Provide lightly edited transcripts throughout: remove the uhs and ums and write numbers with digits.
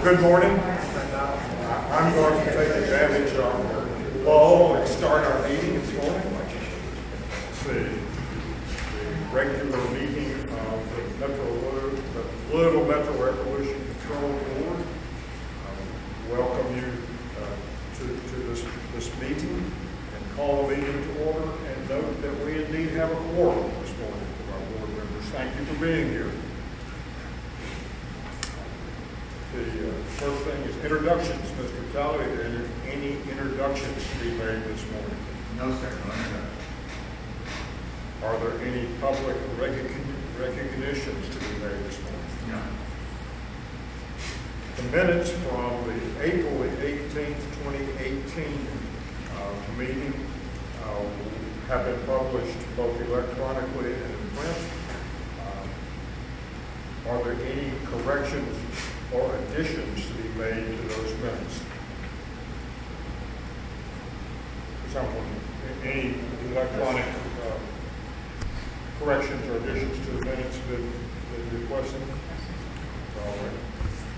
Good morning. I'm going to take advantage of the lull and start our meeting this morning. Let's see. The regular meeting of the Louisville Metro Air Pollution Control Board. Welcome you to this meeting and call the meeting to order, and note that we indeed have a quorum this morning for our board members. Thank you for being here. The first thing is introductions. Mr. Talley, are there any introductions to be made this morning? No, sir. No, sir. Are there any public recognitions to be made this morning? No. The minutes from the April 18th, 2018 meeting have been published both electronically and in print. Are there any corrections or additions to be made to those minutes? Someone, any electronic corrections or additions to the minutes been requested? All right.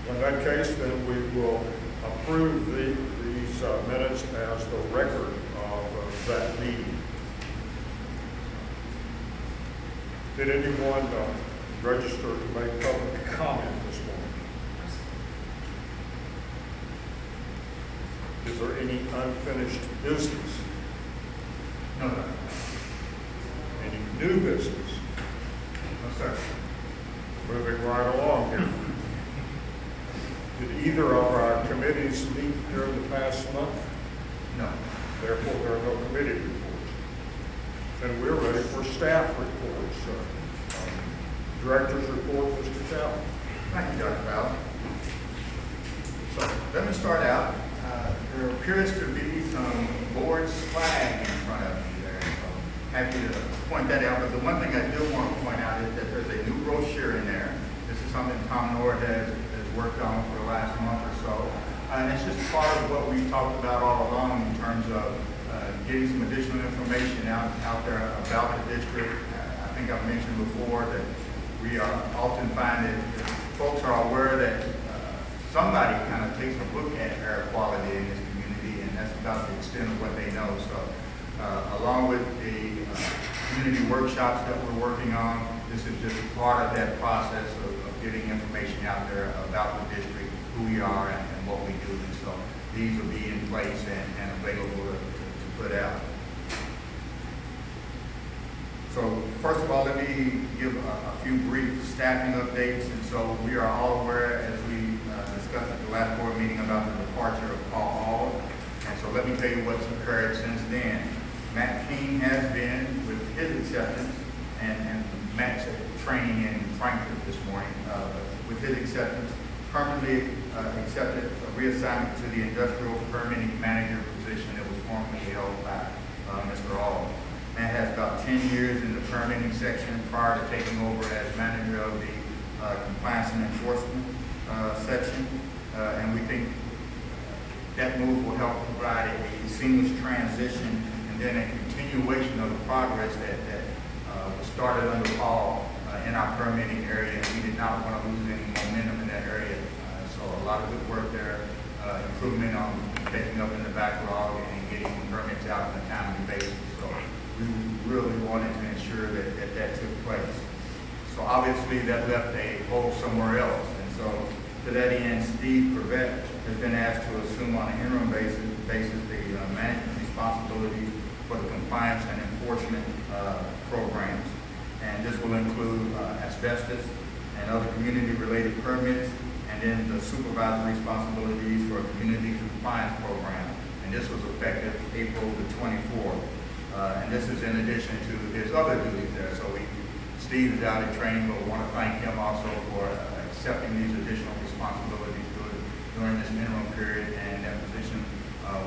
In that case, then we will approve these minutes as the record of that meeting. Did anyone register to make public comment this morning? Is there any unfinished business? No, sir. Any new business? No, sir. Moving right along here. Did either of our committees meet during the past month? No. Therefore, there are no committee reports. And we're ready for staff reports. Director's report, Mr. Talley. Thank you, Dr. Bowden. So let me start out. There appears to be some board's flag in front of you there. So happy to point that out. But the one thing I do want to point out is that there's a new brochure in there. This is something Tom Nord has worked on for the last month or so. And it's just part of what we talked about all along in terms of getting some additional information out there about the district. I think I've mentioned before that we often find that folks are aware that somebody kind of takes a look at air quality in this community, and that's about the extent of what they know. So along with the community workshops that we're working on, this is just part of that process of getting information out there about the district, who we are, and what we do. And so these will be in place and available to put out. So first of all, let me give a few brief staffing updates. And so we are all aware, as we discussed at the last board meeting, about the departure of Paul Hall. And so let me tell you what's occurred since then. Matt King has been, with his acceptance, and Matt's training in Frankfurt this morning, with his acceptance, permanently accepted a reassignment to the industrial permitting manager position that was formerly held by Mr. Hall. Matt has about 10 years in the permitting section prior to taking over as manager of the compliance and enforcement section. And we think that move will help provide a seamless transition and then a continuation of the progress that was started under Paul in our permitting area. And we did not want to lose any momentum in that area. So a lot of good work there, improvement on taking up in the backlog and getting permits out on a timely basis. So we really wanted to ensure that took place. So obviously that left a hole somewhere else. And so to that end, Steve Prevett has been asked to assume on an interim basis the management responsibility for the compliance and enforcement programs. And this will include asbestos and other community-related permits, and then the supervisory responsibilities for a community compliance program. And this was effective April the 24th. And this is in addition to his other duties there. So Steve is out in training, but we want to thank him also for accepting these additional responsibilities during this interim period. And that position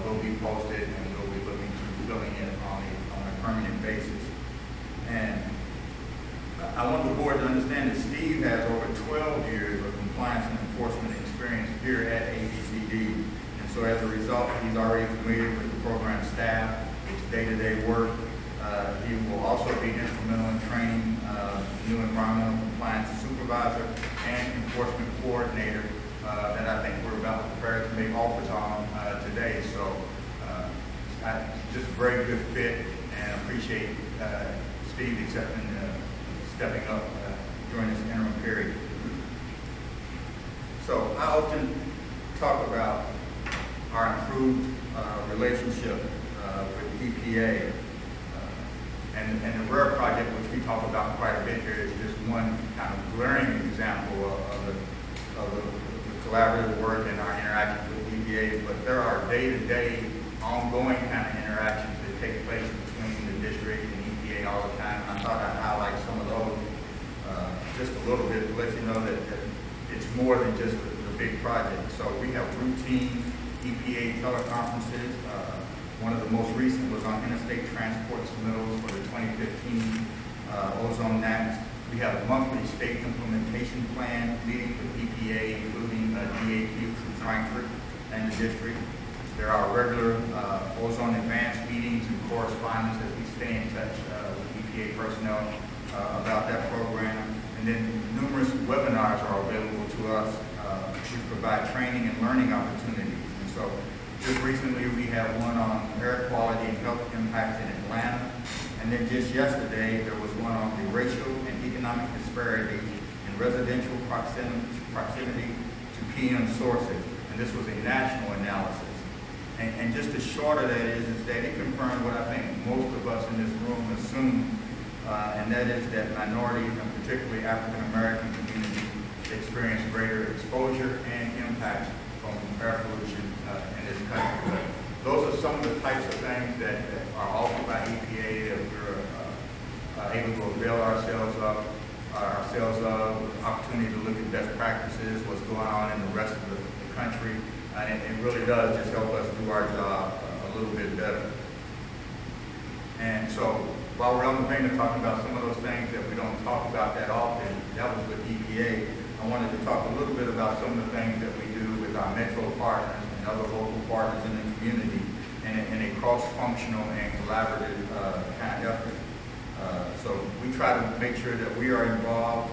will be posted, and we'll be looking to filling it on a permanent basis. And I want the board to understand that Steve has over 12 years of compliance and enforcement experience here at Apcd. And so as a result, he's already familiar with the program staff, its day-to-day work. He will also be instrumental in training new environmental compliance supervisor and enforcement coordinator that I think we're to make offers on today. So just a very good fit, and appreciate Steve accepting stepping up during this interim period. So I often talk about our improved relationship with EPA, and the RARE project, which we talk about quite a bit here, is just one kind of glaring example of the collaborative work and our interactions with EPA. But there are day-to-day, ongoing kind of interactions that take place between the district and EPA all the time. And I thought I'd highlight some of those just a little bit to let you know that it's more than just the big project. So we have routine EPA teleconferences. One of the most recent was on interstate transport submittals for the 2015 ozone NACs. We have a monthly state implementation plan meetings with EPA, including DAQ through Frankfurt and the district. There are regular ozone advance meetings and correspondence as we stay in touch with EPA personnel about that program. And then numerous webinars are available to us. We provide training and learning opportunities. And so just recently we have one on air quality and health impacts in Atlanta. And then just yesterday there was one on the racial and economic disparities in residential proximity to PM sources. And this was a national analysis. And just the short of that is that it confirmed what I think most of us in this room assume, and that is that minorities, and particularly African American communities, experience greater exposure and impacts from air pollution in this country. Those are some of the types of things that are offered by EPA that we're able to avail ourselves of, opportunity to look at best practices, what's going on in the rest of the country, and it really does just help us do our job a little bit better. And so while we're on the vein of talking about some of those things that we don't talk about that often, that was with EPA, I wanted to talk a little bit about some of the things that we do with our metro partners and other local partners in the community in a cross-functional and collaborative kind of effort. So we try to make sure that we are involved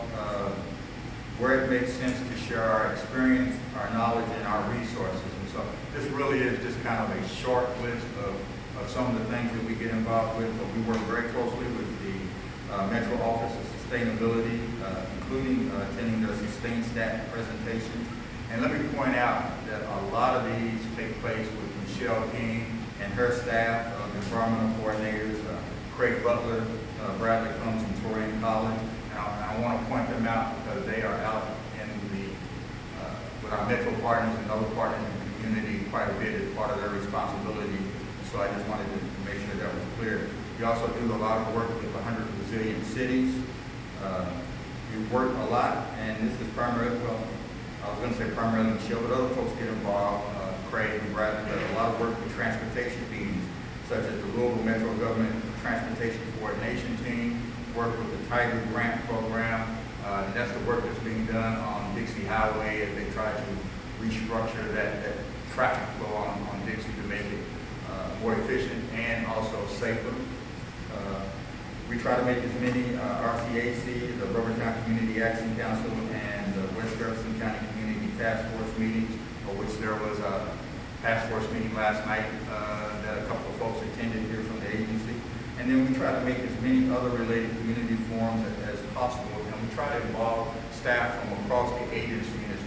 where it makes sense to share our experience, our knowledge, and our resources. And so this really is just kind of a short list of some of the things that we get involved with, but we work very closely with the Metro Office of Sustainability, including attending their Sustain Stat presentation. And let me point out that a lot of these take place with Michelle King and her staff of environmental coordinators, Craig Butler, Bradley Combs, and Torian Collins. I want to point them out because they are out in with our metro partners and other partners in the community quite a bit as part of their responsibility. So I just wanted to make sure that was clear. We also do a lot of work with 100 resilient cities. We work a lot, and this is primarily, well, I was going to say primarily Michelle, but other folks get involved, Craig and Bradley, but a lot of work with transportation teams, such as the Louisville Metro Government Transportation Coordination Team, work with the Tiger Grant Program, and that's the work that's being done on Dixie Highway as they try to restructure that traffic flow on Dixie to make it more efficient and also safer. We try to make as many RCAC, the Rubbertown Community Action Council, and the West Jefferson County Community Task Force meetings, for which there was a task force meeting last night that a couple of folks attended here from the agency. And then we try to make as many other related community forums as possible, and we try to involve staff from across the agency in as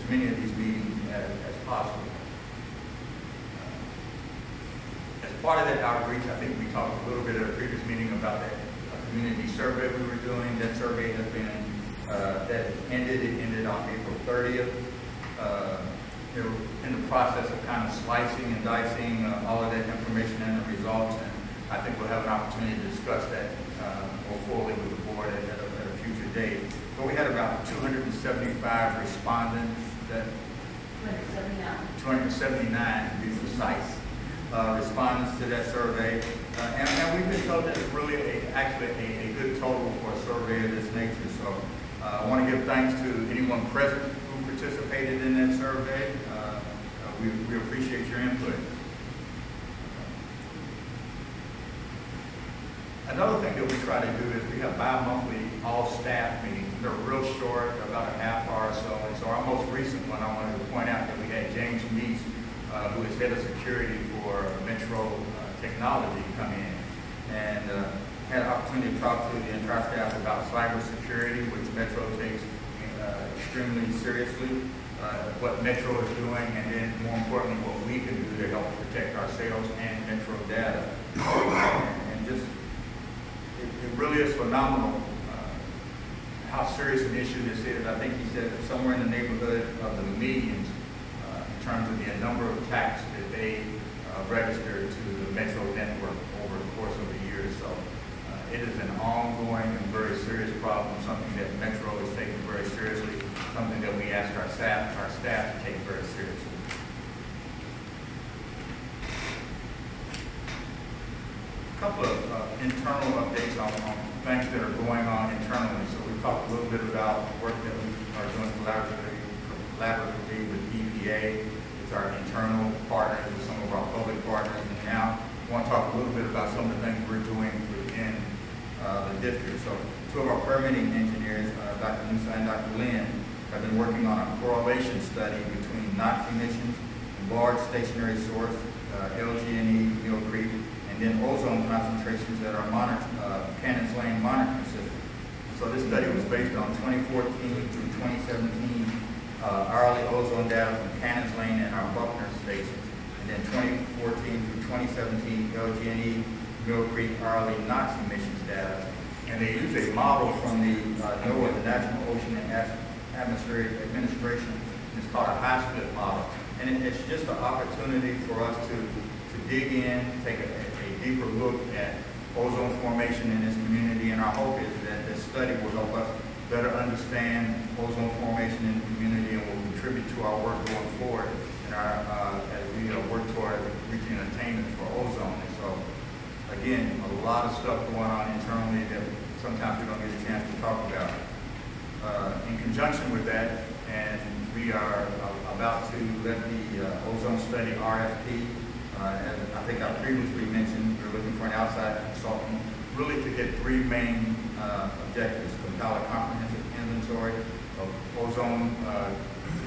many of these meetings as possible. As part of that outreach, I think we talked a little bit at a previous meeting about that community survey we were doing. That survey has been that ended. It ended on April 30th. They're in the process of kind of slicing and dicing all of that information and the results, and I think we'll have an opportunity to discuss that more fully with the board at a future date. But we had about 275 respondents, 279 to be precise, respondents to that survey. And we've been told that it's really actually a good total for a survey of this nature. So I want to give thanks to anyone present who participated in that survey. We appreciate your input. Another thing that we try to do is we have bi-monthly all-staff meetings. They're real short, about a half hour or so. And so our most recent one, I wanted to point out that we had James Mead who is head of security for Metro Technology, come in and had an opportunity to talk to the entire staff about cybersecurity, which Metro takes extremely seriously, what Metro is doing, and then more importantly, what we can do to help protect ourselves and Metro data. And just, it really is phenomenal how serious an issue this is. I think he said somewhere in the neighborhood of the millions in terms of the number of attacks that they registered to the Metro network over the course of the year. So it is an ongoing and very serious problem, something that Metro is taking very seriously, something that we ask our staff to take very seriously. A couple of internal updates on things that are going on internally. So we talked a little bit about work that we are doing collaboratively with EPA. It's our internal partners with some of our public partners. And now I want to talk a little bit about some of the things we're doing within the district. So two of our permitting engineers, Dr. Nusa and Dr. Lynn, have been working on a correlation study between NOx emissions and large stationary source, LG&E, Mill Creek, and then ozone concentrations that are Cannons Lane monitoring system. So this study was based on 2014 through 2017 hourly ozone data from Cannons Lane and our Buckner stations, and then 2014 through 2017 LG&E, Mill Creek hourly NOx emissions data. And they use a model from the NOAA, the National Ocean and Atmospheric Administration. It's called a high-split model. And it's just an opportunity for us to dig in, take a deeper look at ozone formation in this community, and our hope is that this study will help us better understand ozone formation in the community and will contribute to our work going forward and as we work toward reaching attainment for ozone. And so, again, a lot of stuff going on internally that sometimes we don't get a chance to talk about. In conjunction with that, and we are about to let the Ozone Study RFP, as I think I previously mentioned, we're looking for an outside consultant, really to get three main objectives: compile a comprehensive inventory of ozone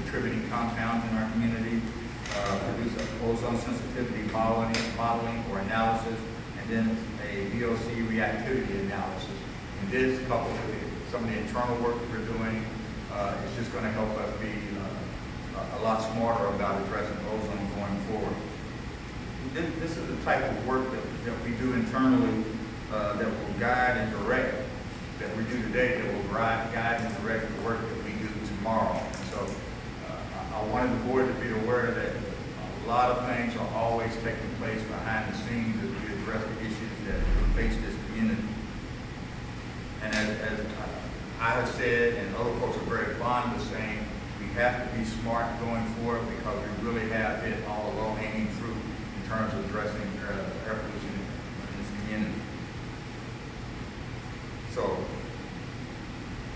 contributing compounds in our community, produce an ozone sensitivity modeling or analysis, and then a VOC reactivity analysis. And this, coupled with some of the internal work we're doing, is just going to help us be a lot smarter about addressing ozone going forward. This is the type of work that we do internally that will guide and direct, that we do today, that will guide and direct the work that we do tomorrow. And so I wanted the board to be aware that a lot of things are always taking place behind the scenes as we address the issues that face this community. And as I have said, and other folks are very fond of saying, we have to be smart going forward because we really have hit all the low-hanging fruit in terms of addressing air pollution in this community. So,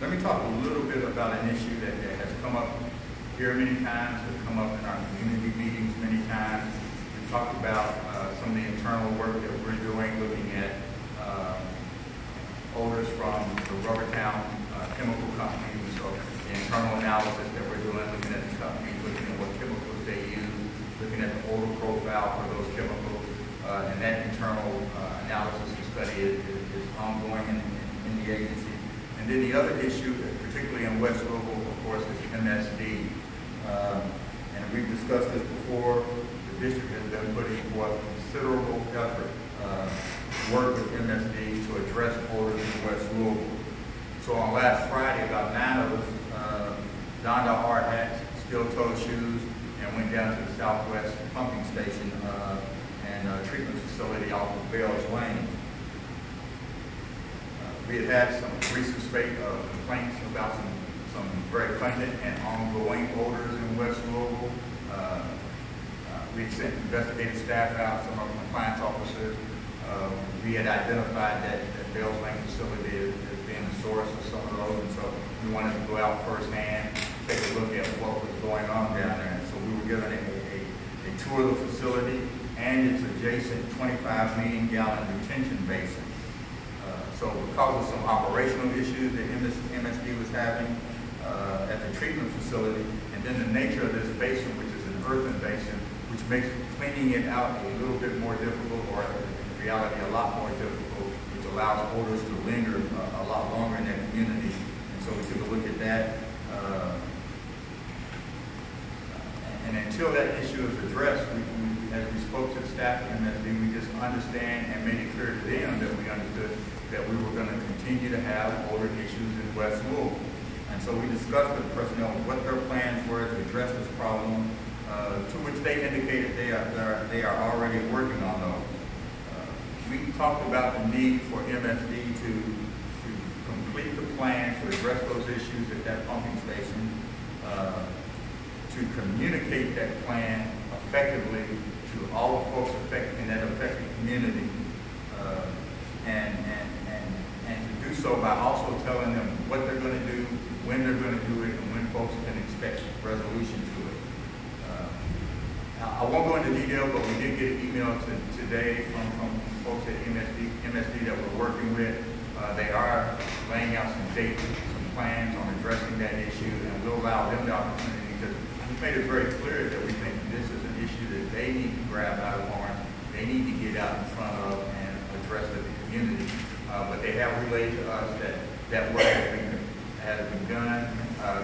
let me talk a little bit about an issue that has come up here many times, has come up in our community meetings many times. We talked about some of the internal work that we're doing, looking at odors from the Rubbertown chemical companies. So the internal analysis that we're doing, looking at the companies, looking at what chemicals they use, looking at the odor profile for those chemicals, and that internal analysis and study is ongoing in the agency. And then the other issue, particularly in West Louisville, of course, is MSD. And we've discussed this before. The district has been putting forth considerable effort work with MSD to address odors in West Louisville. So on last Friday, about 9 of us donned our hard hats, steel-toed shoes, and went down to the Southwest pumping station and treatment facility off of Bell's Lane. We had some recent spate of complaints about some very pungent and ongoing odors in West Louisville. We had sent investigative staff out, some of our compliance officers. We had identified that Bell's Lane facility as being the source of some of those, and so we wanted to go out firsthand, take a look at what was going on down there. And so we were given a tour of the facility and its adjacent 25 million gallon retention basin. So because of some operational issues that MSD was having at the treatment facility, and then the nature of this basin, which is an earthen basin, which which makes cleaning it out a little bit more difficult, or in reality a lot more difficult, which allows odors to linger a lot longer in that community. And so we took a look at that. And until that issue is addressed, as we spoke to the staff at MSD, we just understand and made it clear to them that we understood that we were going to continue to have odor issues in West Louisville. And so we discussed with personnel what their plans were to address this problem, to which they indicated they are already working on those. We talked about the need for MSD to complete the plan to address those issues at that pumping station, to communicate that plan effectively to all the folks in that affected community, and to do so by also telling them what they're going to do, when they're going to do it, and when folks can expect resolution to it. I won't go into detail, but we did get an email today from folks at MSD that we're working with. They are laying out some dates, some plans on addressing that issue, and we'll allow them the opportunity, because we made it very clear that we think this is an issue that they need to grab out of horns, they need to get out in front of and address with the community. But they have relayed to us that work has begun.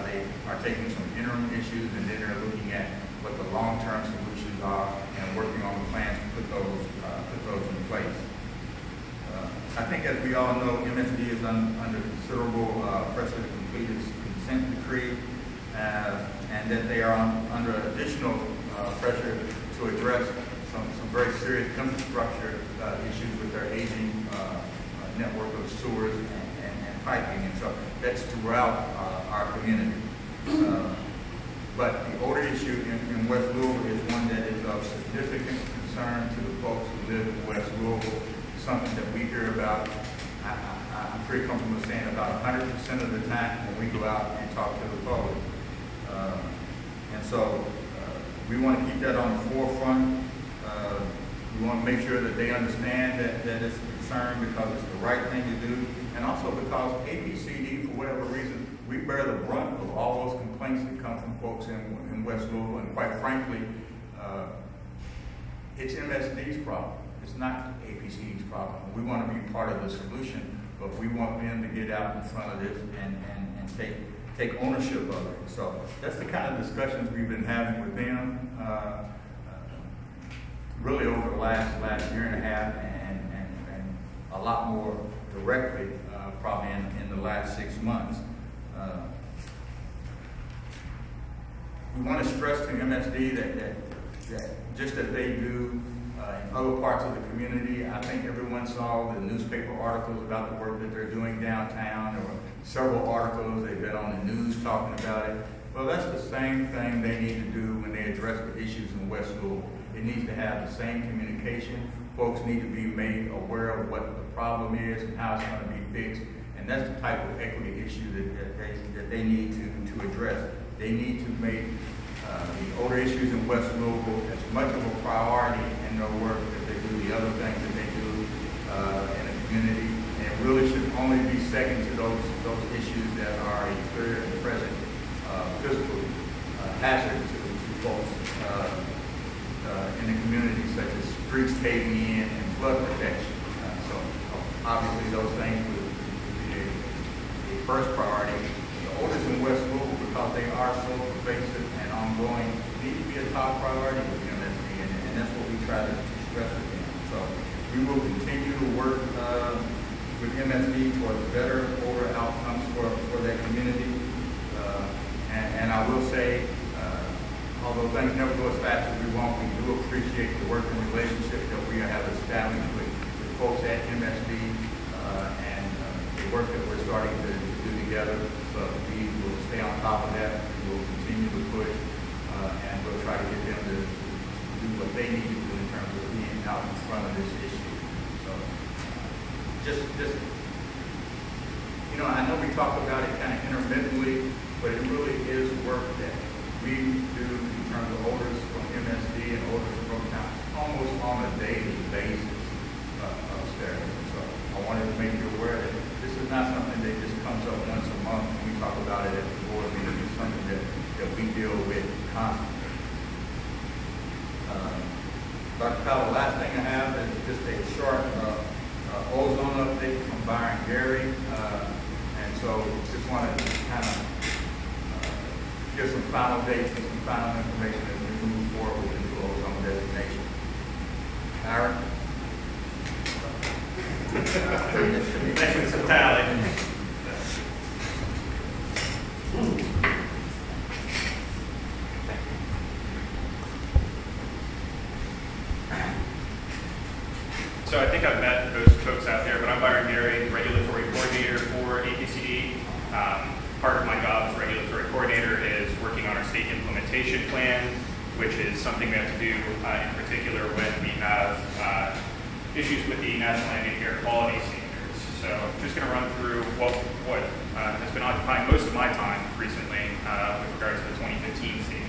They are taking some interim issues, and then they're looking at what the long-term solutions are and working on the plans to put those in place. I think, as we all know, MSD is under considerable pressure to complete its consent decree, and that they are under additional pressure to address some very serious infrastructure issues with their aging network of sewers and piping, and so that's throughout our community. But the odor issue in West Louisville is one that is of significant concern to the folks who live in West Louisville. Something that we hear about, I'm pretty comfortable saying, about 100% of the time when we go out and talk to the public. And so we want to keep that on the forefront. We want to make sure that they understand that it's a concern, because it's the right thing to do, and also because Apcd, for whatever reason, we bear the brunt of all those complaints that come from folks in West Louisville, and quite frankly, it's MSD's problem. It's not Apcd's problem. We want to be part of the solution, but we want them to get out in front of this and take ownership of it. So that's the kind of discussions we've been having with them, really over the last year and a half, and a lot more directly probably in the last 6 months. We want to stress to MSD that just as they do in other parts of the community, I think everyone saw the newspaper articles about the work that they're doing downtown. There were several articles, they've been on the news talking about it. Well, that's the same thing they need to do when they address the issues in West Louisville. It needs to have the same communication. Folks need to be made aware of what the problem is and how it's going to be fixed. And that's the type of equity issue that they need to address. They need to make the odor issues in West Louisville as much of a priority in their work as they do the other things that they do in the community. And it really should only be second to those issues that are a clear and present physical hazard to folks in the community, such as streets caving in and flood protection. So obviously those things would be a first priority. The odors in West Louisville, because they are so pervasive and ongoing, need to be a top priority with MSD, and that's what we try to stress with them. So we will continue to work with MSD towards better odor outcomes for that community. And I will say, although things never go as fast as we want, we do appreciate the working relationship that we have established with folks at MSD and the work that we're starting to do together. So we will stay on top of that. We will continue to push, and we'll try to get them to do what they need to do in terms of being out in front of this issue. So just I know we talk about it kind of intermittently, but it really is work that we do in terms of odors from MSD and odors from town almost on a daily basis upstairs. So I wanted to make you aware that this is not something that just comes up once a month when we talk about it at the board meeting. It's something that we deal with constantly. Dr. Powell, last thing I have is just a short ozone update from Byron Gary. And so just wanted to kind of give some final dates and some final information as we move forward with the new ozone designation. Byron? Thanks, Mr. Talley. So I think I've met most folks out there, but I'm Byron Gary, regulatory coordinator for Apcd. Part of my job as regulatory coordinator is working on our state implementation plan, which is something we have to do in particular when we have issues with the National Ambient Air Quality Standards. So I'm just going to run through what has been occupying most of my time recently with regards to the 2015 standard.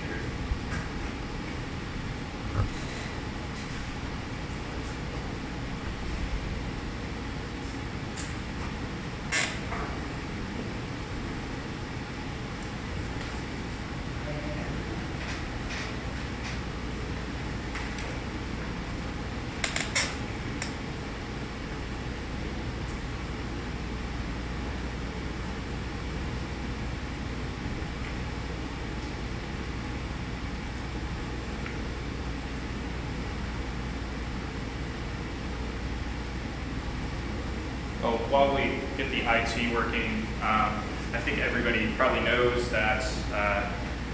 Well, while we get the IT working, I think everybody probably knows that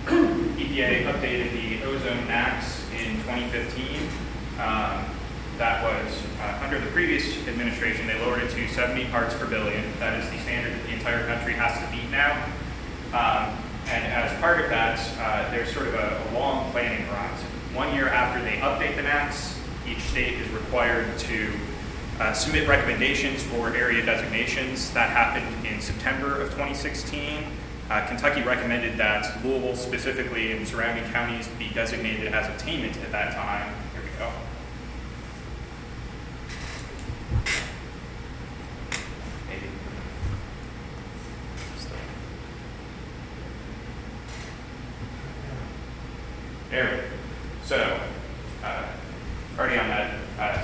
EPA updated the ozone max in 2015. That was under the previous administration, they lowered it to 70 parts per billion. That is the standard that the entire country has to meet now. And as part of that, there's sort of a long planning horizon. 1 year after they update the max, each state is required to submit recommendations for area designations. That happened in September of 2016. Kentucky recommended that Louisville specifically and surrounding counties be designated as attainment at that time. Here we go. Maybe. There we go. So, already on that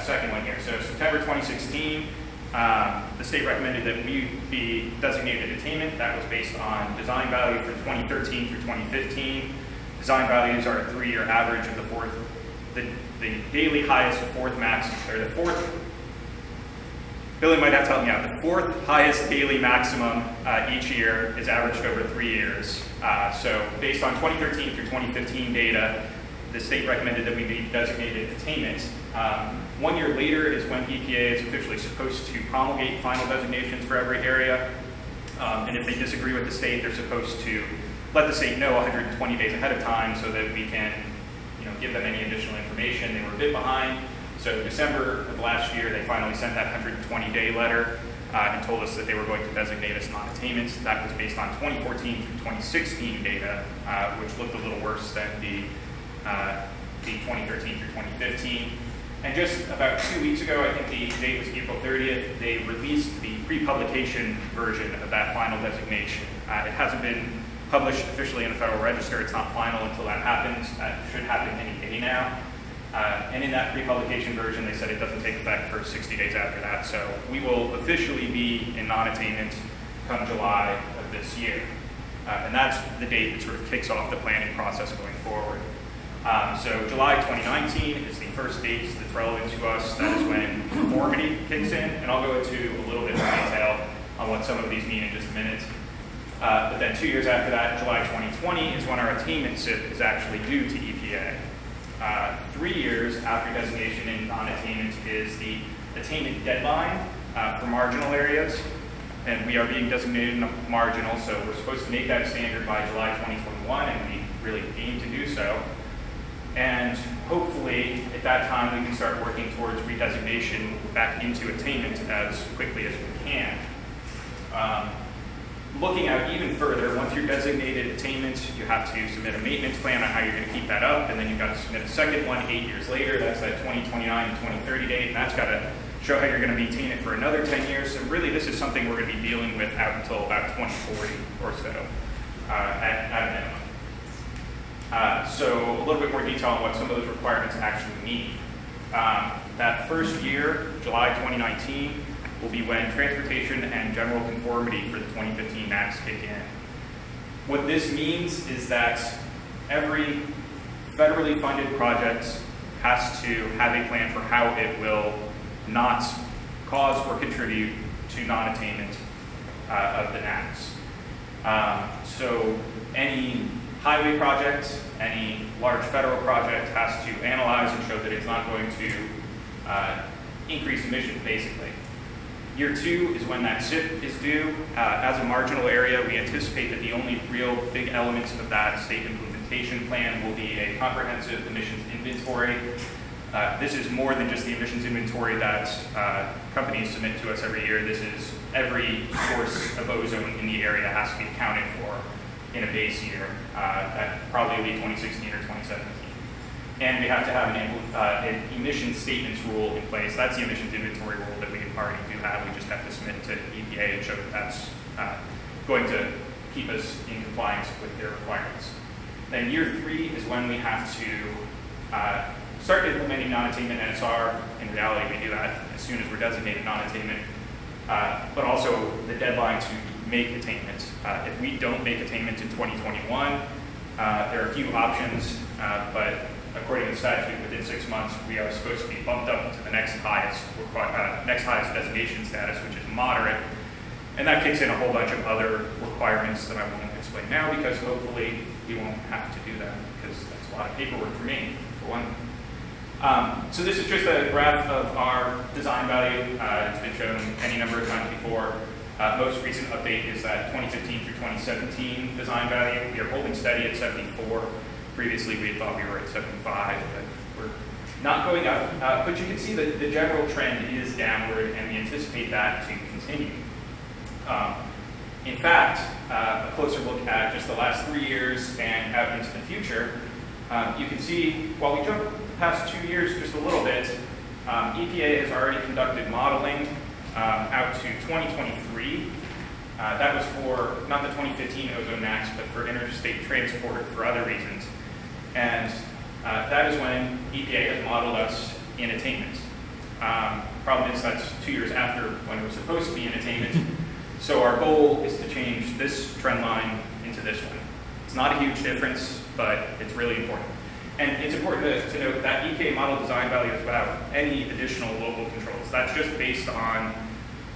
second one here. So September 2016, the state recommended that we be designated attainment. That was based on design value for 2013 through 2015. Design values are a 3-year average of the daily highest fourth max, or the fourth, Billy might have to help me out, the fourth highest daily maximum each year is averaged over 3 years. So based on 2013 through 2015 data, the state recommended that we be designated attainment. 1 year later is when EPA is officially supposed to promulgate final designations for every area. And if they disagree with the state, they're supposed to let the state know 120 days ahead of time so that we can give them any additional information. They were a bit behind. So December of last year, they finally sent that 120-day letter and told us that they were going to designate us non-attainment. That was based on 2014 through 2016 data, which looked a little worse than the 2013 through 2015. And just about 2 weeks ago, I think the date was April 30th, they released the pre-publication version of that final designation. It hasn't been published officially in the Federal Register. It's not final until that happens. That should happen any day now. And in that pre-publication version, they said it doesn't take effect for 60 days after that. So we will officially be in non-attainment come July of this year. And that's the date that sort of kicks off the planning process going forward. So July 2019 is the first date that's relevant to us. That is when conformity kicks in, and I'll go into a little bit more detail on what some of these mean in just a minute. But then 2 years after that, July 2020 is when our attainment SIP is actually due to EPA. 3 years after designation in non-attainment is the attainment deadline for marginal areas, and we are being designated marginal, so we're supposed to make that standard by July 2021, and we really aim to do so. And hopefully, at that time, we can start working towards redesignation back into attainment as quickly as we can. Looking out even further, once you're designated attainment, you have to submit a maintenance plan on how you're going to keep that up, and then you've got to submit a second one 8 years later. That's that 2029 and 2030 date, and that's got to show how you're going to maintain it for another 10 years. So really, this is something we're going to be dealing with out until about 2040 or so, at minimum. So a little bit more detail on what some of those requirements actually mean. That first year, July 2019, will be when transportation and general conformity for the 2015 NACs kick in. What this means is that every federally funded project has to have a plan for how it will not cause or contribute to non-attainment of the NACs. So any highway project, any large federal project has to analyze and show that it's not going to increase emissions, basically. Year 2 is when that SIP is due. As a marginal area, we anticipate that the only real big elements of that state implementation plan will be a comprehensive emissions inventory. This is more than just the emissions inventory that companies submit to us every year. This is every source of ozone in the area has to be accounted for in a base year. That probably will be 2016 or 2017. And we have to have an emission statements rule in place. That's the emissions inventory rule that we already do have. We just have to submit to EPA and show that that's going to keep us in compliance with their requirements. Then year 3 is when we have to start implementing non-attainment NSR. In reality, we do that as soon as we're designated non-attainment, but also the deadline to make attainment. If we don't make attainment in 2021, there are a few options, but according to the statute, within 6 months, we are supposed to be bumped up to the next highest designation status, which is moderate. And that kicks in a whole bunch of other requirements that I won't explain now, because hopefully we won't have to do that, because that's a lot of paperwork for me, for one. So this is just a graph of our design value. It's been shown any number of times before. Most recent update is that 2015 through 2017 design value. We are holding steady at 74. Previously, we had thought we were at 75, but we're not going up. But you can see that the general trend is downward, and we anticipate that to continue. In fact, a closer look at just the last 3 years and out into the future, you can see, while we jump past 2 years just a little bit, EPA has already conducted modeling out to 2023. That was for not the 2015 ozone NACs, but for interstate transport for other reasons. And that is when EPA has modeled us in attainment. Problem is that's 2 years after when it was supposed to be in attainment. So our goal is to change this trend line into this one. It's not a huge difference, but it's really important. And it's important to note that EPA model design value is without any additional local controls. That's just based on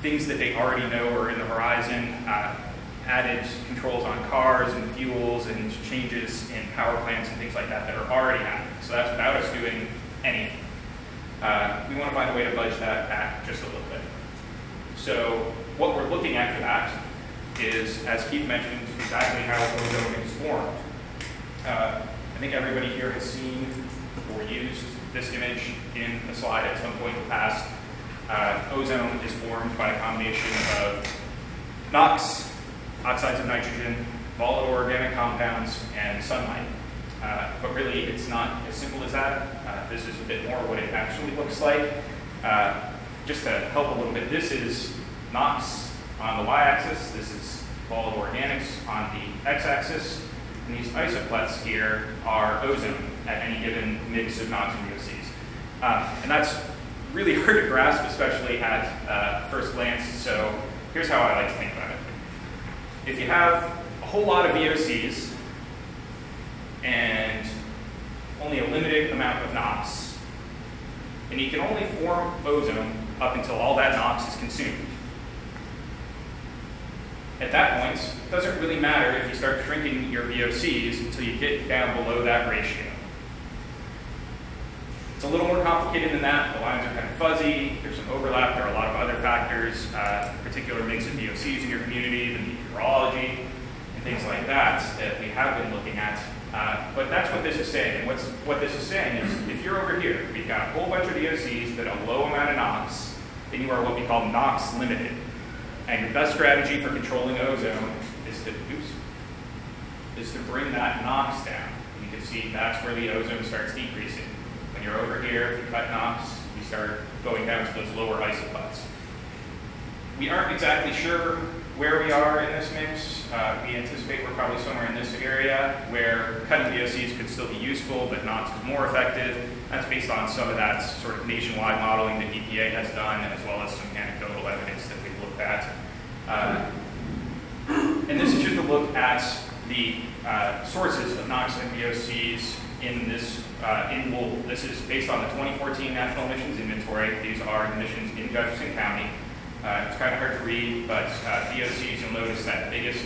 things that they already know are in the horizon, added controls on cars and fuels and changes in power plants and things like that that are already happening. So that's without us doing anything. We want to find a way to budge that back just a little bit. So what we're looking at for that is, as Keith mentioned, exactly how ozone is formed. I think everybody here has seen or used this image in a slide at some point in the past. Ozone is formed by a combination of NOx, oxides of nitrogen, volatile organic compounds, and sunlight. But really, it's not as simple as that. This is a bit more what it actually looks like. Just to help a little bit, this is NOx on the y-axis, this is volatile organics on the x-axis, and these isoplets here are ozone at any given mix of NOx and VOCs. And that's really hard to grasp, especially at first glance, so here's how I like to think about it. If you have a whole lot of VOCs and only a limited amount of NOx, and you can only form ozone up until all that NOx is consumed. At that point, it doesn't really matter if you start shrinking your VOCs until you get down below that ratio. It's a little more complicated than that. The lines are kind of fuzzy. There's some overlap. There are a lot of other factors, particular mix of VOCs in your community, the meteorology, and things like that that we have been looking at. But that's what this is saying. And what this is saying is, if you're over here, we've got a whole bunch of VOCs that have a low amount of NOx, then you are what we call NOx limited. And your best strategy for controlling ozone is to bring that NOx down. And you can see that's where the ozone starts decreasing. When you're over here, if you cut NOx, you start going down to those lower isoplets. We aren't exactly sure where we are in this mix, we anticipate we're probably somewhere in this area where cutting VOCs could still be useful, but NOx is more effective. That's based on some of that sort of nationwide modeling that EPA has done, as well as some anecdotal evidence that we've looked at. And this is just a look at the sources of NOx and VOCs in this, this is based on the 2014 National Emissions Inventory. These are emissions in Jefferson County. It's kind of hard to read, but VOCs, you'll notice that the biggest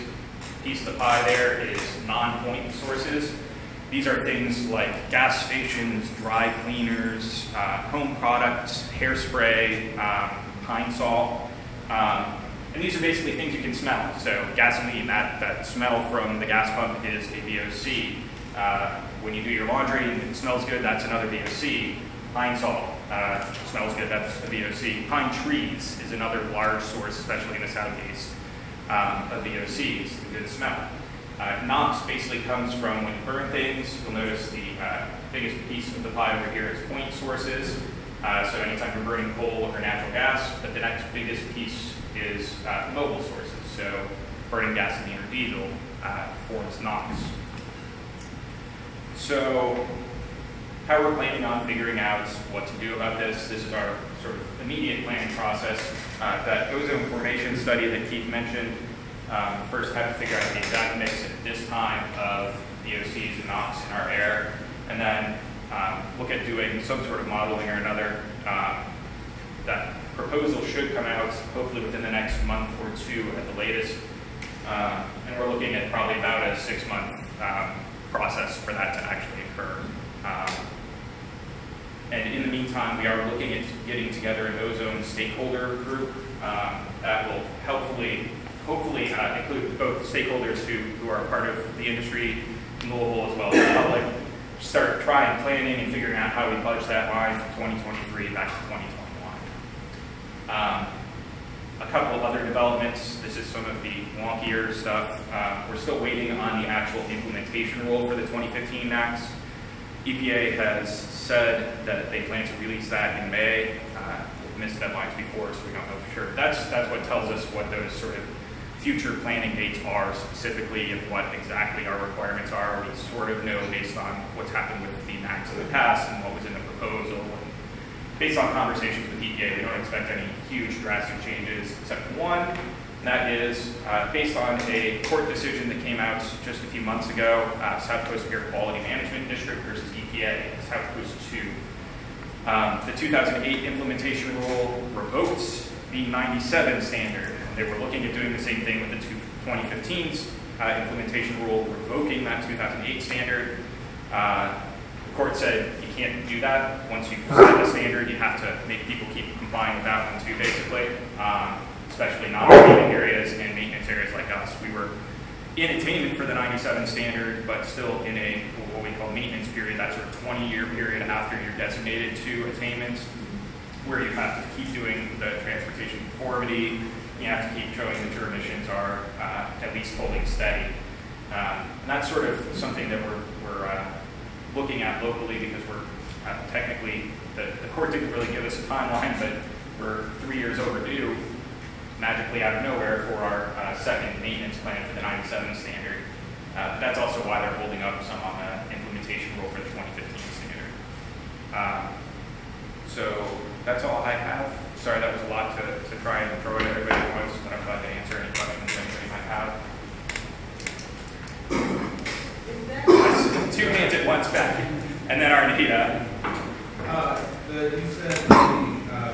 piece of the pie there is non-point sources. These are things like gas stations, dry cleaners, home products, hairspray, pine salt. And these are basically things you can smell. So gasoline, that smell from the gas pump is a VOC. When you do your laundry and it smells good, that's another VOC. Pine salt smells good, that's a VOC. Pine trees is another large source, especially in the southeast, of VOCs, the good smell. NOx basically comes from when you burn things. You'll notice the biggest piece of the pie over here is point sources. So anytime you're burning coal or natural gas, but the next biggest piece is mobile sources. So burning gasoline or diesel forms NOx. So how we're planning on figuring out what to do about this. This is our sort of immediate planning process. That ozone formation study that Keith mentioned, first have to figure out the exact mix at this time of VOCs and NOx in our air, and then look at doing some sort of modeling or another. That proposal should come out hopefully within the next month or two at the latest, and we're looking at probably about a 6-month process for that to actually occur. And in the meantime, we are looking at getting together an ozone stakeholder group that will hopefully include both stakeholders who are part of the industry in Louisville as well as the public. Start trying planning and figuring out how we budge that line from 2023 back to 2021. A couple of other developments. This is some of the wonkier stuff. We're still waiting on the actual implementation rule for the 2015 NACs. EPA has said that they plan to release that in May. We've missed deadlines before, so we don't know for sure. That's what tells us what those sort of future planning dates are specifically, and what exactly our requirements are. We sort of know based on what's happened with the NACs in the past and what was in the proposal. And based on conversations with EPA, they don't expect any huge drastic changes except one, and that is based on a court decision that came out just a few months ago, South Coast Air Quality Management District versus EPA, South Coast 2. The 2008 implementation rule revoked the 97 standard. They were looking at doing the same thing with the 2015's implementation rule, revoking that 2008 standard. The court said you can't do that. Once you set the standard, you have to make people keep complying with that one too, basically, especially non-attainment areas and maintenance areas like us. We were in attainment for the 97 standard, but still in a what we call maintenance period, that sort of 20-year period after you're designated to attainment, where you have to keep doing the transportation conformity. You have to keep showing that your emissions are at least holding steady. And that's sort of something that we're looking at locally, because we're technically, the court didn't really give us a timeline, but we're 3 years overdue, magically out of nowhere, for our second maintenance plan for the 97 standard. That's also why they're holding up some on the implementation rule for the 2015 standard. So that's all I have. Sorry, that was a lot to try and throw at everybody at once, but I'm glad to answer any questions anybody might have. That's 2 hands at once back. And then Arnita. You said the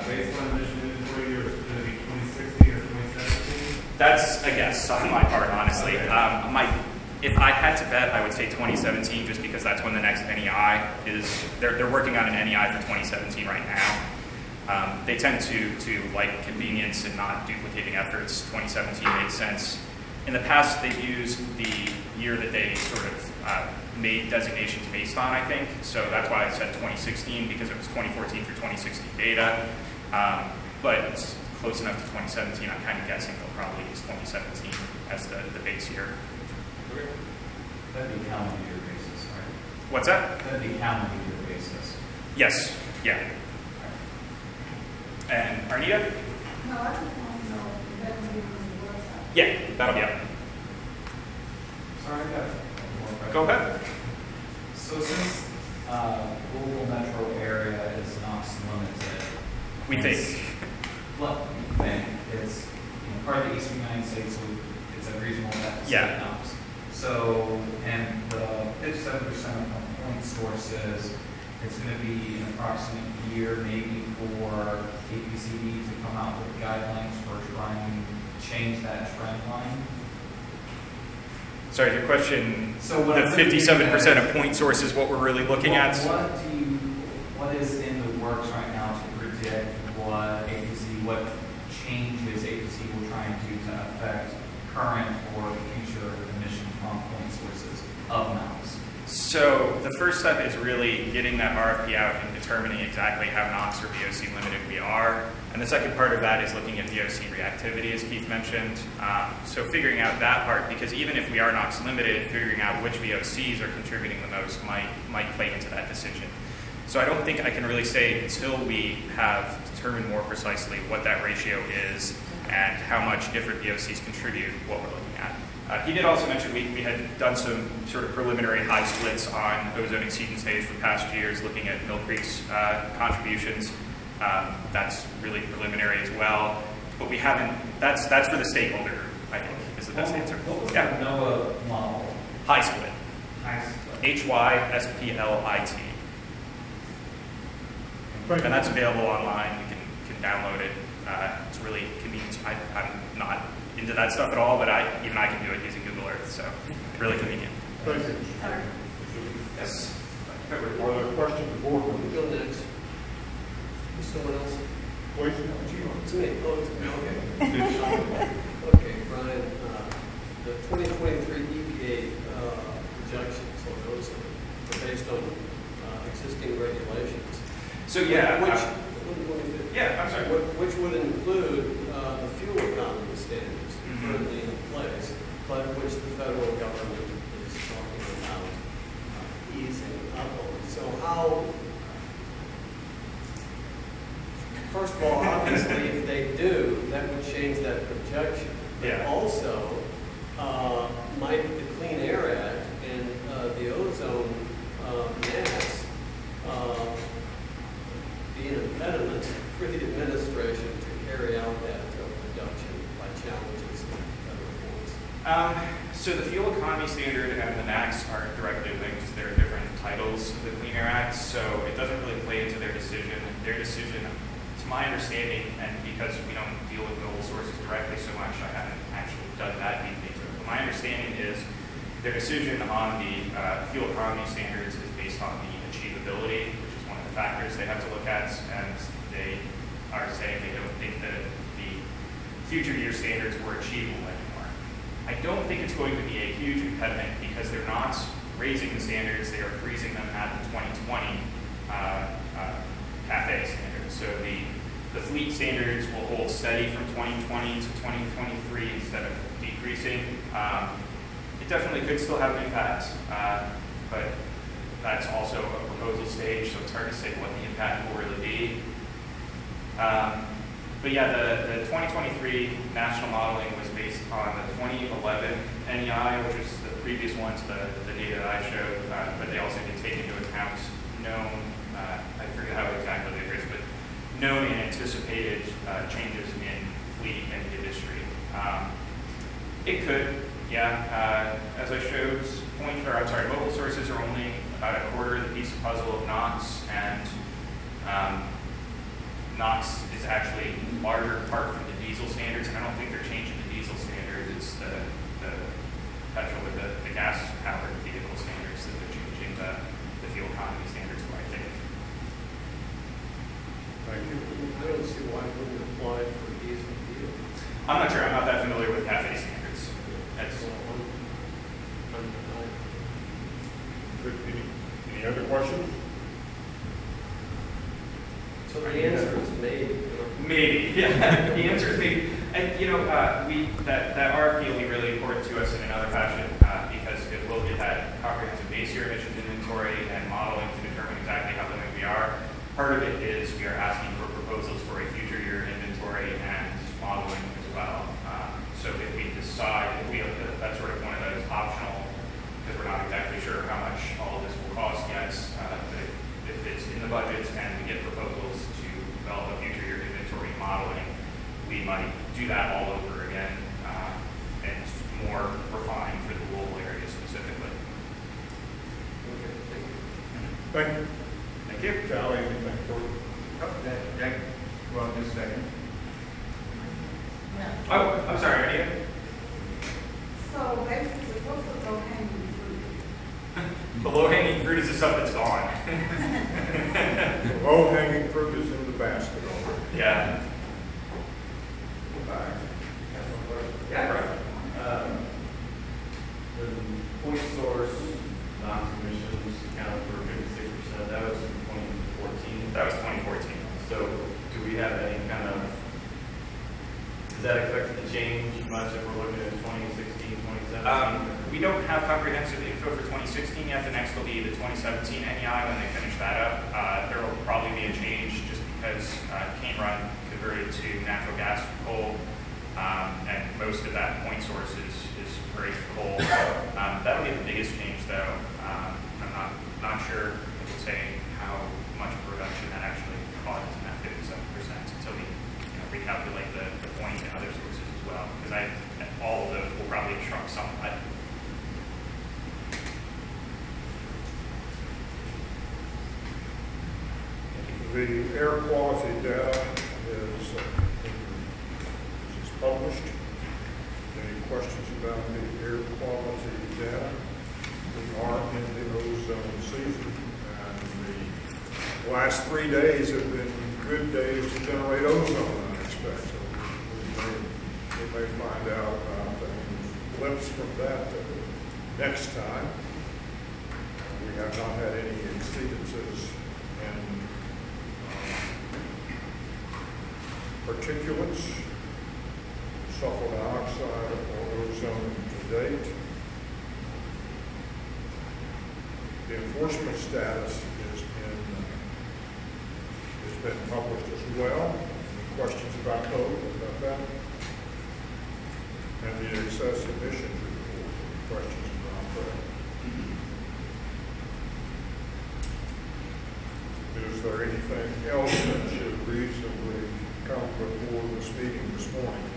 baseline emission inventory year is going to be 2016 or 2017? That's a guess on my part, honestly. Okay. If I had to bet, I would say 2017, just because that's when the next NEI is. They're working on an NEI for 2017 right now. They tend to like convenience and not duplicating efforts. 2017 made sense. In the past, they've used the year that they sort of made designations based on, I think. So that's why I said 2016, because it was 2014 through 2016 data. But it's close enough to 2017. I'm kind of guessing they'll probably use 2017 as the base year. That'd be calendar year basis, right? What's that? That'd be calendar year basis. Yes. Yeah. And Arnita? No, I just want to know if that would be on the website. Yeah, that'll be up. Sorry, I got one more question. Go ahead. So since Louisville metro area is NOx limited. We think. Well, we think it's part of the Eastern United States, so it's a reasonable bet to Yeah. say NOx. So, and the 57% of point sources, it's going to be an approximate year maybe for Apcd to come out with guidelines for trying to change that trend line. Sorry, your question, So what the I'm thinking 57% is- of point source is what we're really looking at? What is in the works right now to predict what changes APC will try and do to affect current or future emission from point sources of NOx? So the first step is really getting that RFP out and determining exactly how NOx or VOC limited we are. And the second part of that is looking at VOC reactivity, as Keith mentioned. So figuring out that part, because even if we are NOx limited, figuring out which VOCs are contributing the most might play into that decision. So I don't think I can really say until we have determined more precisely what that ratio is and how much different VOCs contribute what we're looking at. He did also mention we had done some sort of preliminary high splits on ozone seed and stage for past years, looking at Mill Creek's contributions. That's really preliminary as well, but we haven't. That's for the stakeholder group, I think, is the best answer. What was Yeah, that NOAA model? high split. High split. HYSPLIT. Thank And you. that's available online. You can download it. It's really convenient. I'm not into that stuff at all, but even I can do it using Google Earth, so really convenient. Thank you. Yes. Are there questions, the board members? Go next. Is someone else? Please. It's me. Oh, it's me. Okay. Okay, Brian, the 2023 EPA projections on those are based on existing regulations. So yeah, I'm sorry. Which would include the fuel economy standards currently in place, but which the federal government is talking about easing up on. So how? First of all, obviously, if they do, that would change that projection. But Yeah. also, might the Clean Air Act and the ozone mass be an impediment for the administration to carry out that reduction by challenges in federal courts? So the fuel economy standard and the NACs are directly linked. There are different titles of the Clean Air Act, so it doesn't really play into their decision. Their decision, to my understanding, and because we don't deal with mobile sources directly so much, I haven't actually done that deep into it. But my understanding is their decision on the fuel economy standards is based on the achievability, which is one of the factors they have to look at, and they are saying they don't think that the future year standards were achievable anymore. I don't think it's going to be a huge impediment because they're not raising the standards, they are freezing them at the 2020 CAFE standards. So the fleet standards will hold steady from 2020 to 2023 instead of decreasing. It definitely could still have an impact, but that's also a proposal stage, so it's hard to say what the impact will really be. But yeah, the 2023 national modeling was based on the 2011 NEI, which is the previous one to the data that I showed, but they also did take into account known, I forget how exactly they phrased, but known and anticipated changes in fleet and industry. It could, yeah. As I showed, mobile sources are only about a quarter of the piece of puzzle of NOx, and NOx is actually a larger part from the diesel standards, and I don't think they're changing the diesel standards. It's the petrol with the gas-powered vehicle standards that they're changing the fuel economy standards for, I think. Thank you. I don't see why it wouldn't apply for diesel vehicles. I'm not sure. I'm not that familiar with CAFE standards. That's Good. Any other questions? So the answer is maybe. maybe. Yeah, the answer is maybe. And that RFP will be really important to us in another fashion because it will get that comprehensive base year emissions inventory and modeling to determine exactly how limited we are. Part of it is we are asking for proposals for a future year inventory and modeling as well. So if we the budgets and we get proposals to develop a future year inventory modeling, we might do that all over again, and more refined for the Louisville area specifically. Thank you. Thank you. Callie, anything for you? Jack, well, just a second. Oh, I'm sorry, Anita. So basically, what's the low-hanging fruit? The low-hanging fruit is the stuff that's gone. The low-hanging fruit is in the basket already. Yeah. Yeah, right. The point source non-submissions accounted for 56%. That was 2014. That was 2014. So do we have any kind of, is that expected to change much if we're looking at 2016, 2017? We don't have comprehensive info for 2016 yet. The next will be the 2017 NEI when they finish that up. There will probably be a change just because Cane Run converted to natural gas from coal, and most of that point source is very coal. That'll be the biggest change, though. I'm not sure I can say how much production that actually causes in that 57% until we recalculate the point and other sources as well, because all of those will probably have shrunk somewhat. The air quality data is published. Any questions about the air quality data? We are in the ozone season, and the last 3 days have been good days to generate ozone, I expect. So we may find out about any blips from that next time. We have not had any exceedances in particulates, sulfur dioxide, or ozone to date. The enforcement status has been published as well. Any questions about that? And the excess emissions report. Any questions about that? Is there anything else that should reasonably come before this meeting this morning?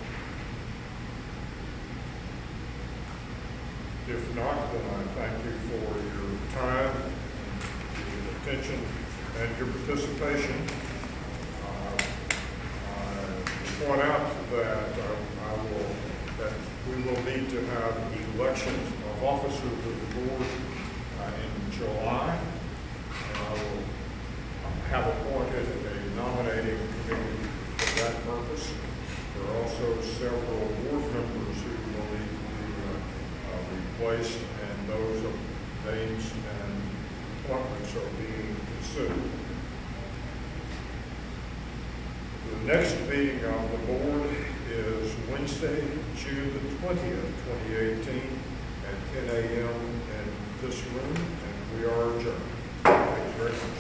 If not, then I thank you for your time, your attention, and your participation. I point out that we will need to have elections of officers of the board in July. And I will have appointed a nominating committee for that purpose. There are also several board members who will need to be replaced, and those names and appointments are being considered. The next meeting of the board is Wednesday, June the 20th, 2018, at 10 a.m. in this room, and we are adjourned. Thank you very much.